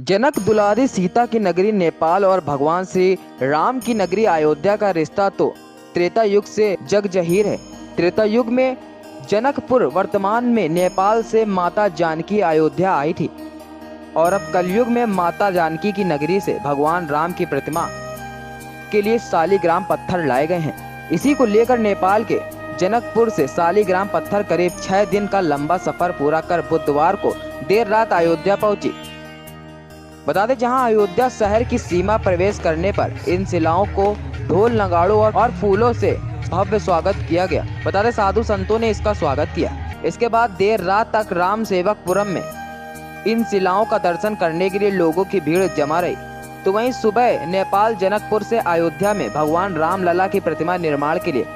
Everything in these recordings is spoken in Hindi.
जनक दुलारी सीता की नगरी नेपाल और भगवान श्री राम की नगरी अयोध्या का रिश्ता तो त्रेता युग से जग जहीर है। त्रेता युग में जनकपुर, वर्तमान में नेपाल से माता जानकी अयोध्या आई थी और अब कलयुग में माता जानकी की नगरी से भगवान राम की प्रतिमा के लिए शालिग्राम पत्थर लाए गए हैं। इसी को लेकर नेपाल के जनकपुर से शालिग्राम पत्थर करीब 6 दिन का लंबा सफर पूरा कर बुधवार को देर रात अयोध्या पहुंची। बता दें, जहां अयोध्या शहर की सीमा प्रवेश करने पर इन शिलाओं को ढोल, नगाड़ों और फूलों से भव्य स्वागत किया गया। बता दें, साधु संतों ने इसका स्वागत किया। इसके बाद देर रात तक राम सेवकपुरम में इन शिलाओं का दर्शन करने के लिए लोगों की भीड़ जमा रही। तो वहीं सुबह नेपाल जनकपुर से अयोध्या में भगवान राम लला की प्रतिमा निर्माण के लिए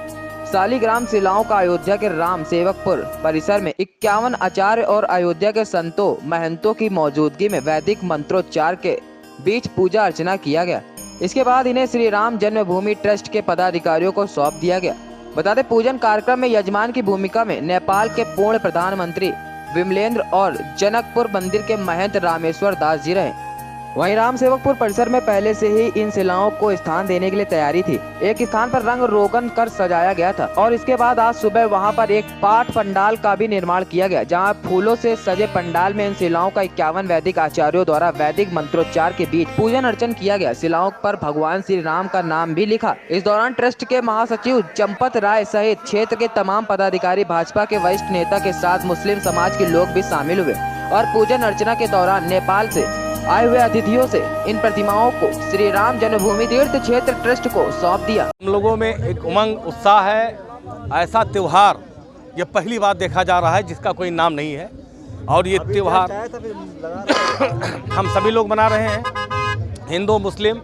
शालिग्राम शिलाओं का अयोध्या के राम सेवकपुर परिसर में 51 आचार्य और अयोध्या के संतों, महंतों की मौजूदगी में वैदिक मंत्रोच्चार के बीच पूजा अर्चना किया गया। इसके बाद इन्हें श्री राम जन्मभूमि ट्रस्ट के पदाधिकारियों को सौंप दिया गया। बता दें, पूजन कार्यक्रम में यजमान की भूमिका में नेपाल के पूर्ण प्रधानमंत्री विमलेंद्र और जनकपुर मंदिर के महंत रामेश्वर दास जी रहे। वहीं राम सेवकपुर परिसर में पहले से ही इन शिलाओं को स्थान देने के लिए तैयारी थी। एक स्थान पर रंग रोगन कर सजाया गया था और इसके बाद आज सुबह वहां पर एक पाठ पंडाल का भी निर्माण किया गया, जहां फूलों से सजे पंडाल में इन शिलाओं का 51 वैदिक आचार्यों द्वारा वैदिक मंत्रोच्चार के बीच पूजन अर्चन किया गया। शिलाओं पर भगवान श्री राम का नाम भी लिखा। इस दौरान ट्रस्ट के महासचिव चंपत राय सहित क्षेत्र के तमाम पदाधिकारी, भाजपा के वरिष्ठ नेता के साथ मुस्लिम समाज के लोग भी शामिल हुए और पूजन अर्चना के दौरान नेपाल से आए हुए अतिथियों से इन प्रतिमाओं को श्री राम जन्मभूमि तीर्थ क्षेत्र ट्रस्ट को सौंप दिया। हम लोगों में एक उमंग, उत्साह है। ऐसा त्योहार ये पहली बार देखा जा रहा है जिसका कोई नाम नहीं है और ये त्योहार हम सभी लोग मना रहे हैं। हिंदू, मुस्लिम,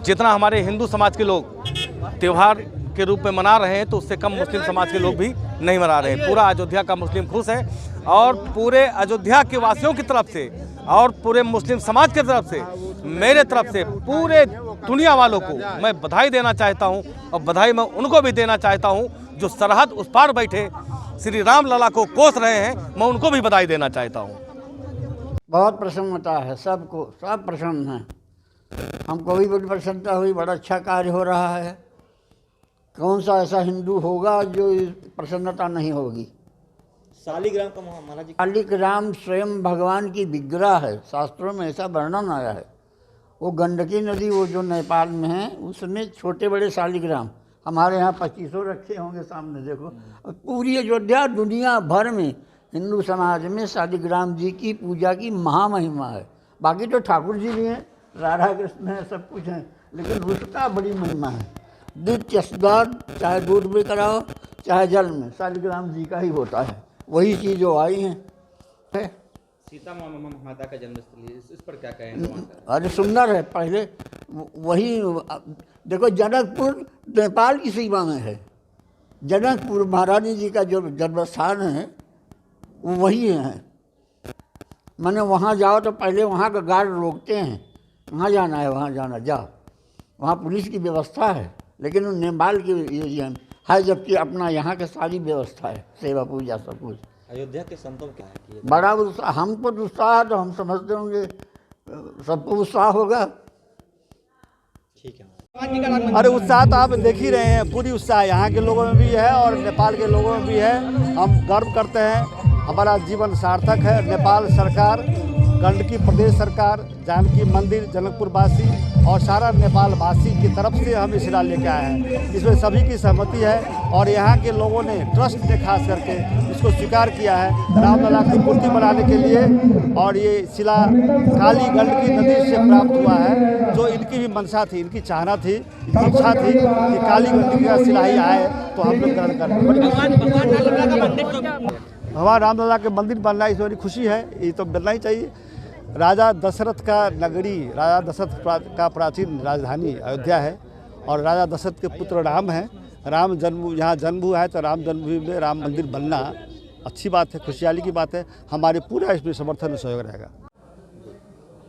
जितना हमारे हिंदू समाज के लोग त्योहार के रूप में मना रहे हैं तो उससे कम मुस्लिम समाज के लोग भी नहीं मना रहे हैं। पूरा अयोध्या का मुस्लिम खुश है और पूरे अयोध्या के वासियों की तरफ से और पूरे मुस्लिम समाज की तरफ से, मेरे तरफ से पूरे दुनिया वालों को मैं बधाई देना चाहता हूं और बधाई मैं उनको भी देना चाहता हूं जो सरहद उस पार बैठे श्री राम लला को कोस रहे हैं। मैं उनको भी बधाई देना चाहता हूं। बहुत प्रसन्नता है सबको, सब प्रसन्न हैं। हमको भी बड़ी प्रसन्नता हुई, बड़ा अच्छा कार्य हो रहा है। कौन सा ऐसा हिंदू होगा जो प्रसन्नता नहीं होगी। शालिग्राम का महाराज जी, शालिग्राम स्वयं भगवान की विग्रह है। शास्त्रों में ऐसा वर्णन आया है। वो गंडकी नदी, वो जो नेपाल में है, उसमें छोटे बड़े शालिग्राम हमारे यहाँ 2500 रखे होंगे सामने देखो। और पूरी अयोध्या, दुनिया भर में हिंदू समाज में शालिग्राम जी की पूजा की महामहिमा है। बाकी तो ठाकुर जी भी हैं, राधा कृष्ण है, सब कुछ हैं, लेकिन उसका बड़ी महिमा है। दूध स्नान चाहे दूध में कराओ चाहे जल में, शालिग्राम जी का ही होता है। वही चीज़ जो आई है। सीता माता का जन्मस्थली, इस पर क्या कहेंगे? अरे सुंदर है। पहले वही देखो, जनकपुर नेपाल की सीमा में है। जनकपुर महारानी जी का जो जन्मस्थान है वो वही है। माने वहाँ जाओ तो पहले वहाँ का गार्ड रोकते हैं, वहाँ जाना है, वहाँ जाना, जाओ। वहाँ पुलिस की व्यवस्था है, लेकिन वो नेपाल की है, जबकि अपना यहाँ के सारी व्यवस्था है, सेवा पूजा सब कुछ। अयोध्या के संतों क्या है? बड़ा उत्साह, हमको उत्साह तो हम समझते होंगे सबको उत्साह होगा। ठीक है। अरे उत्साह तो आप देख ही रहे हैं, पूरी उत्साह यहाँ के लोगों में भी है और नेपाल के लोगों में भी है। हम गर्व करते हैं, हमारा जीवन सार्थक है। नेपाल सरकार, गंडकी प्रदेश सरकार, जानकी मंदिर, जनकपुर वासी और सारा नेपाल वासी की तरफ से हम ये शिला लेके आए हैं। इसमें सभी की सहमति है और यहाँ के लोगों ने, ट्रस्ट ने खास करके इसको स्वीकार किया है रामलला की मूर्ति बनाने के लिए। और ये शिला काली गंडकी नदी से प्राप्त हुआ है, जो इनकी भी मंशा थी, इनकी चाहना थी, इनकी इच्छा थी कि काली गंडकी का शिला ही आए तो हम लोग ग्रहण करें। हमारा रामलला के मंदिर बनना इसमें बड़ी खुशी है, ये तो बनना ही चाहिए। राजा दशरथ का नगरी, राजा दशरथ का प्राचीन राजधानी अयोध्या है और राजा दशरथ के पुत्र राम हैं। राम जन्म यहाँ जन्म हुआ है तो राम जन्मभूमि में राम मंदिर बनना अच्छी बात है, खुशहाली की बात है। हमारे पूरा इसमें समर्थन और सहयोग रहेगा।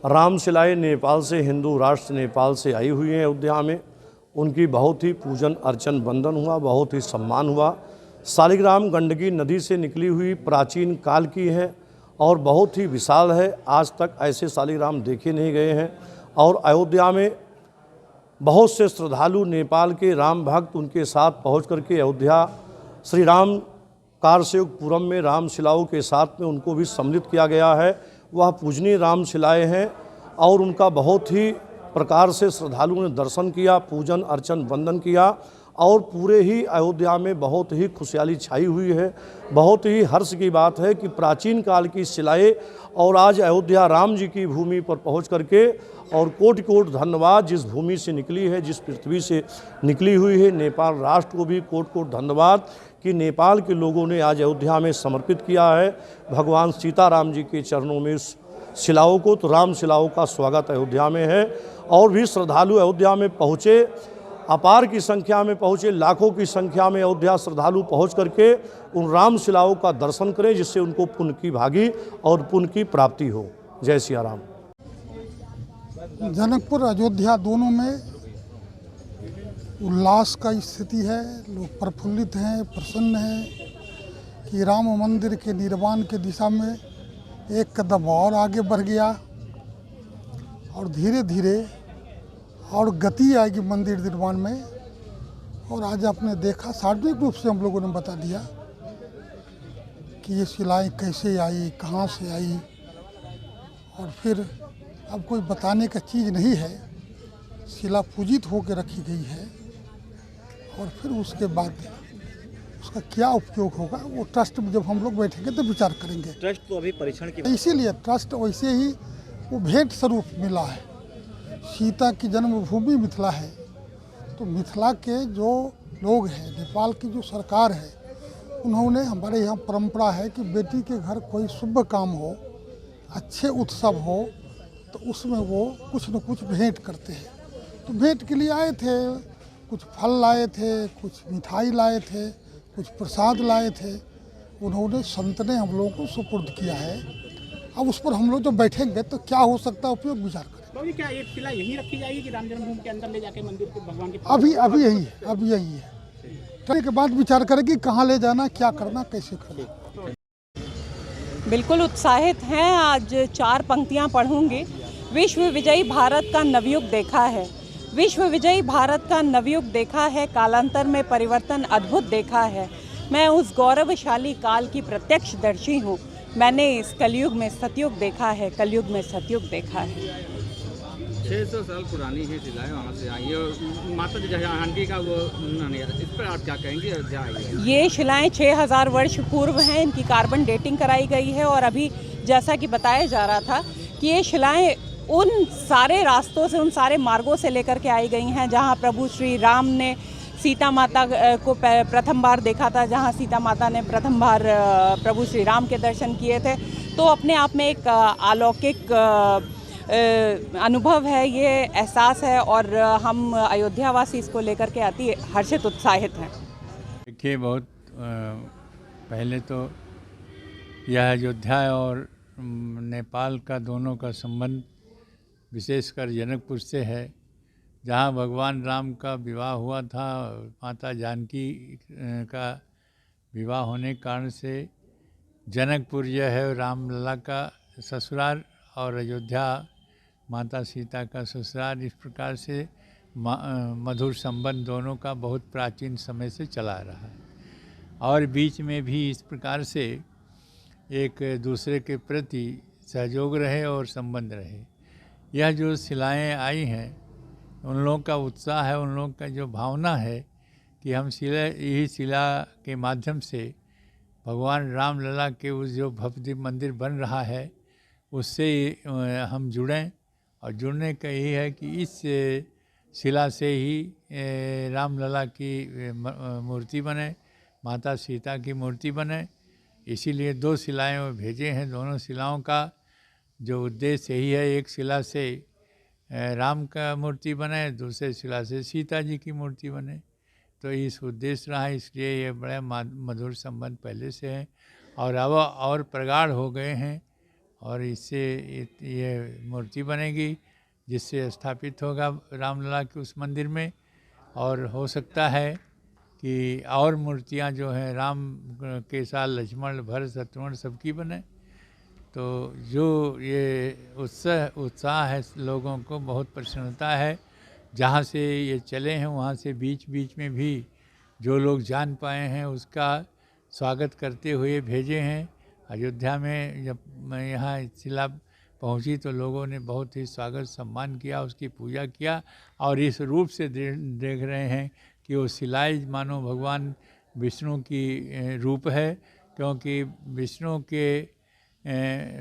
रामशिलाएँ नेपाल से, हिंदू राष्ट्र नेपाल से आई हुई हैं अयोध्या में। उनकी बहुत ही पूजन अर्चन वंदन हुआ, बहुत ही सम्मान हुआ। शालिग्राम गंडकी नदी से निकली हुई प्राचीन काल की है और बहुत ही विशाल है। आज तक ऐसे शालिग्राम देखे नहीं गए हैं। और अयोध्या में बहुत से श्रद्धालु नेपाल के राम भक्त उनके साथ पहुंच करके अयोध्या श्री राम कारसेवकपुरम में रामशिलाओं के साथ में उनको भी सम्मिलित किया गया है। वह पूजनीय रामशिलाएँ हैं और उनका बहुत ही प्रकार से श्रद्धालुओं ने दर्शन किया, पूजन अर्चन वंदन किया और पूरे ही अयोध्या में बहुत ही खुशहाली छाई हुई है। बहुत ही हर्ष की बात है कि प्राचीन काल की शिलाएँ और आज अयोध्या राम जी की भूमि पर पहुंच करके और कोटि कोटि धन्यवाद जिस भूमि से निकली है, जिस पृथ्वी से निकली हुई है, नेपाल राष्ट्र को भी कोटि कोटि धन्यवाद कि नेपाल के लोगों ने आज अयोध्या में समर्पित किया है भगवान सीताराम जी के चरणों में इस शिलाओं को। तो राम शिलाओं का स्वागत अयोध्या में है और भी श्रद्धालु अयोध्या में पहुँचे, अपार की संख्या में पहुँचे, लाखों की संख्या में अयोध्या श्रद्धालु पहुँच करके उन राम शिलाओं का दर्शन करें जिससे उनको पुण्य की भागी और पुण्य की प्राप्ति हो। जय सिया राम। जनकपुर अयोध्या दोनों में उल्लास का स्थिति है। लोग प्रफुल्लित हैं, प्रसन्न हैं कि राम मंदिर के निर्माण के दिशा में एक कदम और आगे बढ़ गया और धीरे धीरे और गति आएगी मंदिर निर्माण में। और आज आपने देखा, सार्वजनिक रूप से हम लोगों ने बता दिया कि ये शिलाएँ कैसे आई, कहाँ से आई, और फिर अब कोई बताने का चीज़ नहीं है। शिला पूजित होकर रखी गई है और फिर उसके बाद उसका क्या उपयोग होगा वो ट्रस्ट में जब हम लोग बैठेंगे तो विचार करेंगे। ट्रस्ट तो अभी परीक्षण की इसीलिए ट्रस्ट वैसे ही वो भेंट स्वरूप मिला है। सीता की जन्मभूमि मिथिला है, तो मिथिला के जो लोग हैं, नेपाल की जो सरकार है, उन्होंने, हमारे यहाँ परंपरा है कि बेटी के घर कोई शुभ काम हो, अच्छे उत्सव हो, तो उसमें वो कुछ न कुछ भेंट करते हैं। तो भेंट के लिए आए थे, कुछ फल लाए थे, कुछ मिठाई लाए थे, कुछ प्रसाद लाए थे। उन्होंने, संत ने हम लोगों को सुपुर्द किया है। अब उस पर हम लोग जब बैठेंगे तो क्या हो सकता है उपयोग विचार करें। तो क्या ये शिला यहीं रखी जाएगी कि राम जन्मभूमि के अंदर ले जाके मंदिर के भगवान के? अभी यही है। ट्रेन के बाद विचार करेंगे कहाँ ले जाना, क्या करना, कैसे करना। बिल्कुल उत्साहित हैं। आज 4 पंक्तियां पढ़ूंगी। विश्व विजयी भारत का नवयुग देखा है, विश्व विजयी भारत का नवयुग देखा है, कालांतर में परिवर्तन अद्भुत देखा है। मैं उस गौरवशाली काल की प्रत्यक्षदर्शी हूँ। मैंने इस कलयुग में सतयुग देखा है, कलयुग में सतयुग देखा है। 600 साल पुरानी है शिलाएं, वहाँ से आई है और माता जानकी का वो इस पर आप क्या कहेंगे? अयोध्या आई है, ये शिलाएं 6000 वर्ष पूर्व हैं। इनकी कार्बन डेटिंग कराई गई है और अभी जैसा कि बताया जा रहा था कि ये शिलाएं उन सारे रास्तों से, उन सारे मार्गों से लेकर के आई गई हैं जहाँ प्रभु श्री राम ने सीता माता को प्रथम बार देखा था, जहाँ सीता माता ने प्रथम बार प्रभु श्री राम के दर्शन किए थे। तो अपने आप में एक अलौकिक अनुभव है, ये एहसास है और हम अयोध्यावासी इसको लेकर के अति हर्षित उत्साहित हैं। देखिए, बहुत पहले तो यह अयोध्या और नेपाल का दोनों का संबंध विशेषकर जनकपुर से है, जहाँ भगवान राम का विवाह हुआ था। माता जानकी का विवाह होने के कारण से जनकपुर यह है रामलला का ससुराल और अयोध्या माता सीता का ससुराल। इस प्रकार से मधुर संबंध दोनों का बहुत प्राचीन समय से चला रहा है और बीच में भी इस प्रकार से एक दूसरे के प्रति सहयोग रहे और संबंध रहे। यह जो शिलाएँ आई हैं, उन लोगों का उत्साह है, उन लोगों का जो भावना है कि हम यही शिला के माध्यम से भगवान राम लला के उस जो भव्य मंदिर बन रहा है उससे हम जुड़ें। और जुड़ने का यही है कि इस शिला से ही राम लला की मूर्ति बने, माता सीता की मूर्ति बने। इसीलिए 2 शिलाएँ भेजे हैं। दोनों शिलाओं का जो उद्देश्य यही है, एक शिला से राम का मूर्ति बने, दूसरे शिला से सीता जी की मूर्ति बने। तो इस उद्देश्य रहा, इसलिए ये बड़ा मधुर संबंध पहले से है और अब और प्रगाढ़ हो गए हैं और इससे ये मूर्ति बनेगी जिससे स्थापित होगा रामलला के उस मंदिर में। और हो सकता है कि और मूर्तियाँ जो हैं राम के साथ लक्ष्मण, भरत, शत्रुघ्न सबकी बने। तो जो ये उत्साह है लोगों को, बहुत प्रसन्नता है। जहाँ से ये चले हैं वहाँ से बीच बीच में भी जो लोग जान पाए हैं उसका स्वागत करते हुए भेजे हैं। अयोध्या में जब मैं यहाँ शिला पहुँची तो लोगों ने बहुत ही स्वागत सम्मान किया, उसकी पूजा किया और इस रूप से देख रहे हैं कि वो शिलाएँ मानो भगवान विष्णु की रूप है, क्योंकि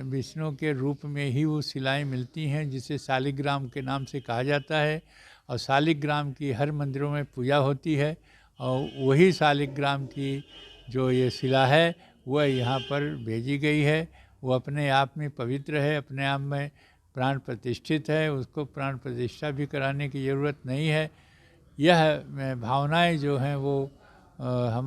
विष्णु के रूप में ही वो शिलाएँ मिलती हैं, जिसे शालिग्राम के नाम से कहा जाता है। और शालिग्राम की हर मंदिरों में पूजा होती है और वही शालिग्राम की जो ये शिला है वह यहाँ पर भेजी गई है। वो अपने आप में पवित्र है, अपने आप में प्राण प्रतिष्ठित है, उसको प्राण प्रतिष्ठा भी कराने की ज़रूरत नहीं है। यह भावनाएं जो हैं वो हमारे